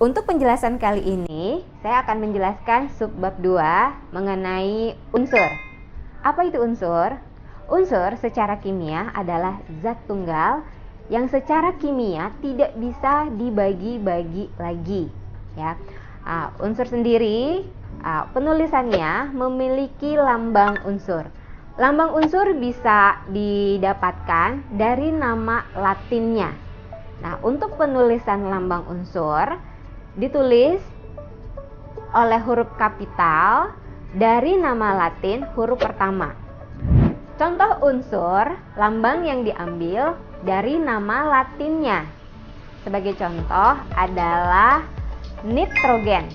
Untuk penjelasan kali ini, saya akan menjelaskan subbab 2 mengenai unsur. Apa itu unsur? Unsur secara kimia adalah zat tunggal yang secara kimia tidak bisa dibagi-bagi lagi. Ya, unsur sendiri, penulisannya memiliki lambang unsur. Lambang unsur bisa didapatkan dari nama latinnya. Nah, untuk penulisan lambang unsur ditulis oleh huruf kapital dari nama Latin huruf pertama. Contoh unsur, lambang yang diambil dari nama Latinnya. Sebagai contoh adalah nitrogen.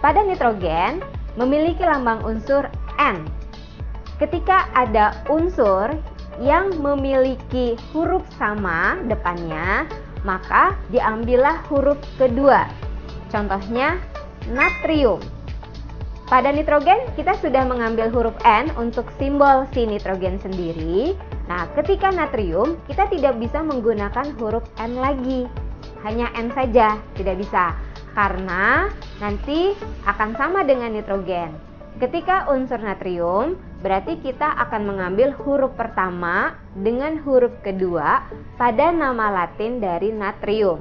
Pada nitrogen memiliki lambang unsur N. Ketika ada unsur yang memiliki huruf sama depannya, maka diambillah huruf kedua. Contohnya natrium. Pada nitrogen kita sudah mengambil huruf N untuk simbol si nitrogen sendiri. Nah, ketika natrium kita tidak bisa menggunakan huruf N lagi. Hanya N saja, tidak bisa. Karena nanti akan sama dengan nitrogen. Ketika unsur natrium, berarti kita akan mengambil huruf pertama dengan huruf kedua pada nama Latin dari natrium.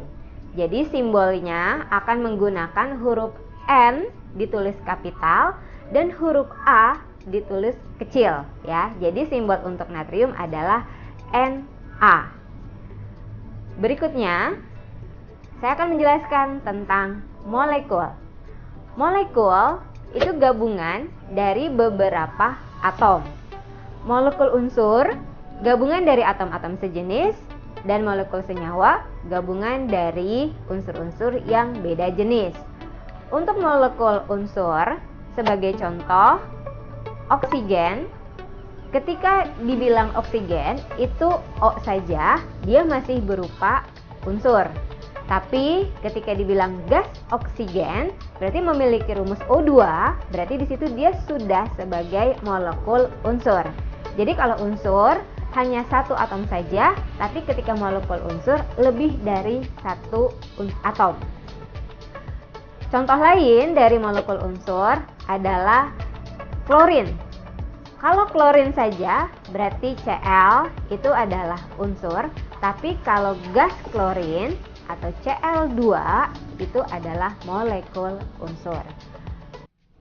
Jadi simbolnya akan menggunakan huruf N ditulis kapital dan huruf A ditulis kecil ya. Jadi simbol untuk natrium adalah Na. Berikutnya saya akan menjelaskan tentang molekul. Molekul itu gabungan dari beberapa atom. Molekul unsur gabungan dari atom-atom sejenis, dan molekul senyawa gabungan dari unsur-unsur yang beda jenis. Untuk molekul unsur, sebagai contoh, oksigen. Ketika dibilang oksigen, itu O saja, dia masih berupa unsur. Tapi ketika dibilang gas oksigen, berarti memiliki rumus O2, berarti di situ dia sudah sebagai molekul unsur. Jadi kalau unsur hanya satu atom saja, tapi ketika molekul unsur lebih dari satu atom. Contoh lain dari molekul unsur adalah klorin. Kalau klorin saja, berarti Cl itu adalah unsur, tapi kalau gas klorin atau Cl2 itu adalah molekul unsur.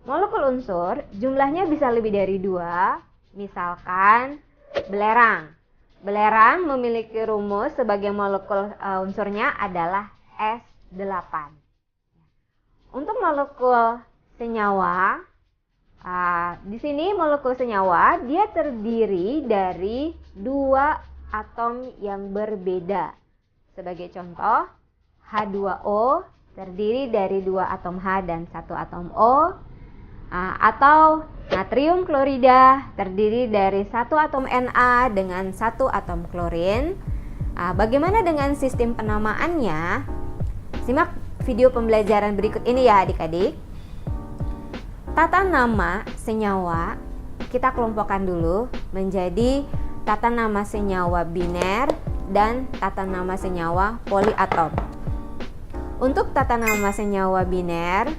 Molekul unsur jumlahnya bisa lebih dari 2, misalkan belerang. Belerang memiliki rumus sebagai molekul unsurnya adalah S8. Untuk molekul senyawa, di sini molekul senyawa dia terdiri dari 2 atom yang berbeda. Sebagai contoh, H2O terdiri dari 2 atom H dan 1 atom O. Atau natrium klorida terdiri dari 1 atom Na dengan 1 atom klorin. Bagaimana dengan sistem penamaannya? Simak video pembelajaran berikut ini ya adik-adik. Tata nama senyawa kita kelompokkan dulu menjadi tata nama senyawa biner dan tata nama senyawa poliatom. Untuk tata nama senyawa biner,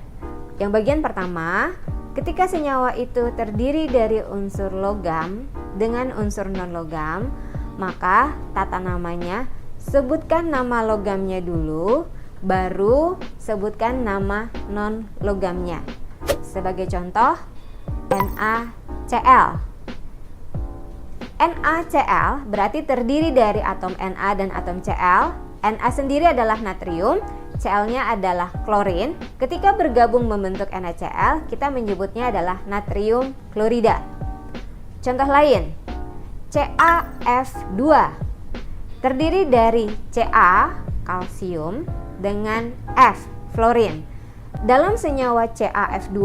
yang bagian pertama, ketika senyawa itu terdiri dari unsur logam dengan unsur non-logam, maka tata namanya sebutkan nama logamnya dulu, baru sebutkan nama non-logamnya. Sebagai contoh, NaCl. NaCl berarti terdiri dari atom Na dan atom Cl. Na sendiri adalah natrium, Cl-nya adalah klorin. Ketika bergabung membentuk NaCl, kita menyebutnya adalah natrium klorida. Contoh lain, CaF2 terdiri dari Ca, kalsium, dengan F, fluorin. Dalam senyawa CaF2,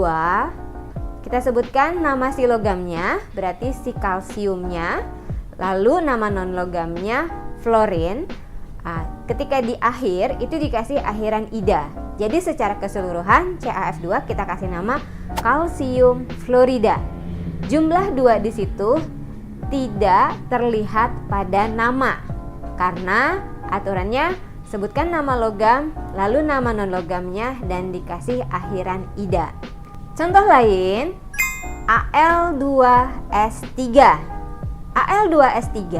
kita sebutkan nama si logamnya, berarti si kalsiumnya, lalu nama non-logamnya fluorin. Ketika di akhir itu dikasih akhiran ida. Jadi secara keseluruhan CaF2 kita kasih nama kalsium fluorida. Jumlah 2 di situ tidak terlihat pada nama karena aturannya Sebutkan nama logam, lalu nama non-logamnya, dan dikasih akhiran ida. Contoh lain, Al2S3. Al2S3,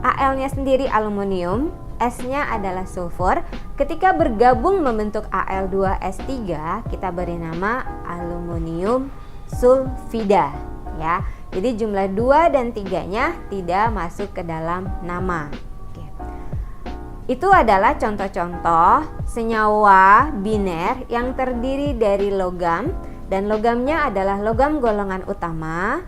Al-nya sendiri aluminium, S-nya adalah sulfur. Ketika bergabung membentuk Al2S3, kita beri nama aluminium sulfida, ya. Jadi jumlah 2 dan 3-nya tidak masuk ke dalam nama. Oke. Itu adalah contoh-contoh senyawa biner yang terdiri dari logam, dan logamnya adalah logam golongan utama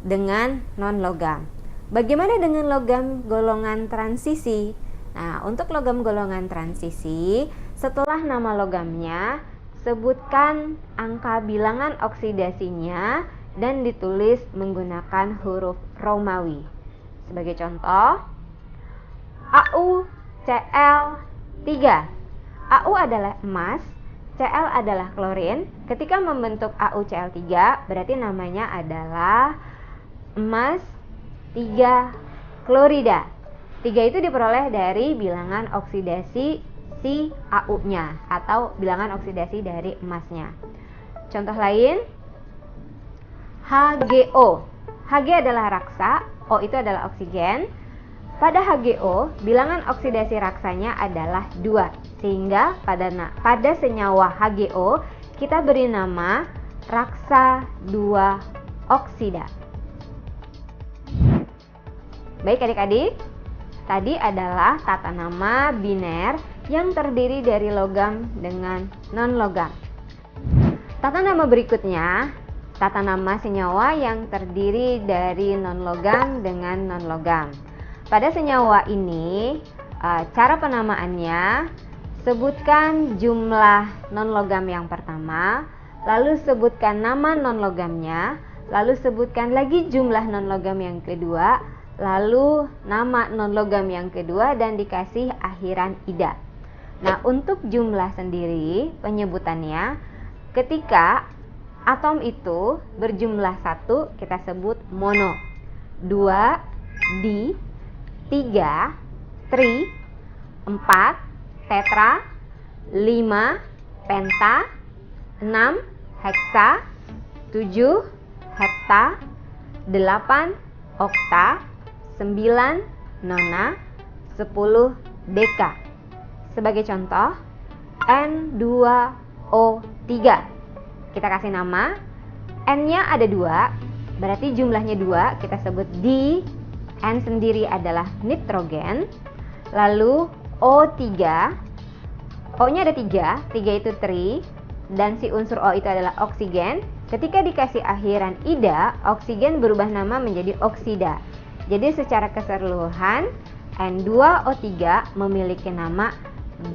dengan non-logam. Bagaimana dengan logam golongan transisi? Nah, untuk logam golongan transisi, setelah nama logamnya, sebutkan angka bilangan oksidasinya dan ditulis menggunakan huruf Romawi. Sebagai contoh, AuCl3. Au adalah emas, Cl adalah klorin. Ketika membentuk AuCl3, berarti namanya adalah emas 3 klorida. 3 itu diperoleh dari bilangan oksidasi si Au-nya atau bilangan oksidasi dari emasnya. Contoh lain, HgO. Hg adalah raksa, O itu adalah oksigen. Pada HgO, bilangan oksidasi raksanya adalah 2. Sehingga pada senyawa HgO, kita beri nama raksa 2 oksida. Baik adik-adik, tadi adalah tata nama biner yang terdiri dari logam dengan non-logam. Tata nama berikutnya, tata nama senyawa yang terdiri dari non-logam dengan non-logam. Pada senyawa ini, cara penamaannya, sebutkan jumlah non-logam yang pertama, lalu sebutkan nama non-logamnya, lalu sebutkan lagi jumlah non-logam yang kedua, lalu nama non-logam yang kedua, dan dikasih akhiran ida. Nah, untuk jumlah sendiri penyebutannya, ketika atom itu berjumlah 1, kita sebut mono, 2 di, 3 tri, 4 tetra, 5 penta, 6 heksa, 7 hepta, 8 okta, 9 nona, 10 deka. Sebagai contoh, N2O3. Kita kasih nama, N-nya ada 2, berarti jumlahnya 2, kita sebut di. N sendiri adalah nitrogen. Lalu O3, O-nya ada 3 itu tri, dan si unsur O itu adalah oksigen. Ketika dikasih akhiran ida, oksigen berubah nama menjadi oksida. Jadi secara keseluruhan, N2O3 memiliki nama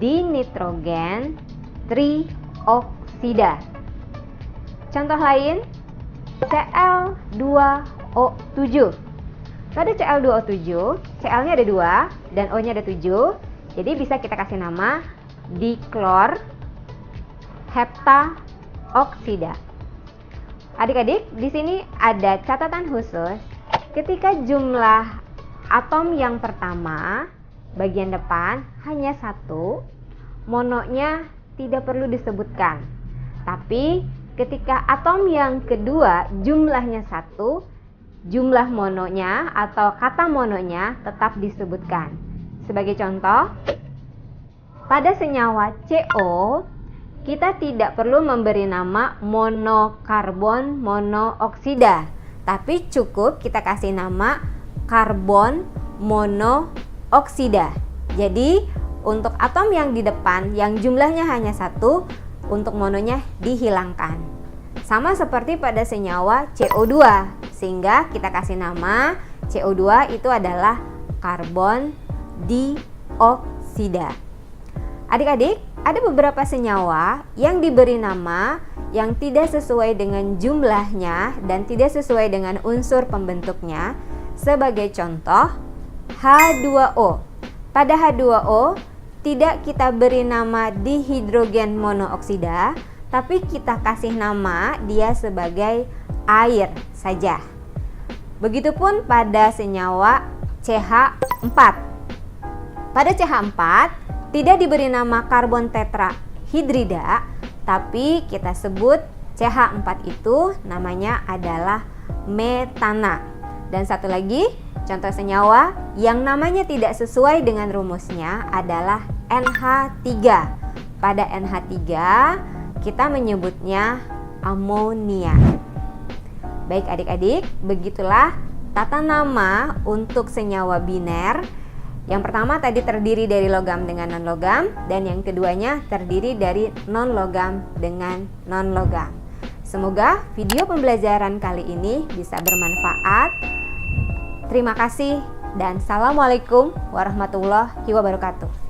dinitrogen trioksida. Contoh lain, Cl2O7. Pada Cl2O7, Cl-nya ada 2 dan O-nya ada 7. Jadi bisa kita kasih nama diklor heptaoksida. Adik-adik, di sini ada catatan khusus. Ketika jumlah atom yang pertama, bagian depan hanya 1, mononya tidak perlu disebutkan. Tapi ketika atom yang kedua jumlahnya 1, jumlah mononya atau kata mononya tetap disebutkan. Sebagai contoh, pada senyawa CO, kita tidak perlu memberi nama monokarbon monooksida, tapi cukup kita kasih nama karbon monooksida. Jadi untuk atom yang di depan yang jumlahnya hanya 1, untuk mononya dihilangkan. Sama seperti pada senyawa CO2, sehingga kita kasih nama CO2 itu adalah karbon dioksida. Adik-adik, ada beberapa senyawa yang diberi nama yang tidak sesuai dengan jumlahnya dan tidak sesuai dengan unsur pembentuknya. Sebagai contoh, H2O. Pada H2O tidak kita beri nama dihidrogen monooksida, tapi kita kasih nama dia sebagai air saja. Begitupun pada senyawa CH4. Pada CH4 tidak diberi nama karbon tetrahidrida, tapi kita sebut CH4 itu namanya adalah metana. Dan satu lagi, contoh senyawa yang namanya tidak sesuai dengan rumusnya adalah NH3. Pada NH3 kita menyebutnya amonia. Baik adik-adik, begitulah tata nama untuk senyawa biner. Yang pertama tadi terdiri dari logam dengan non-logam, dan yang keduanya terdiri dari non-logam dengan non-logam. Semoga video pembelajaran kali ini bisa bermanfaat. Terima kasih dan Assalamualaikum warahmatullahi wabarakatuh.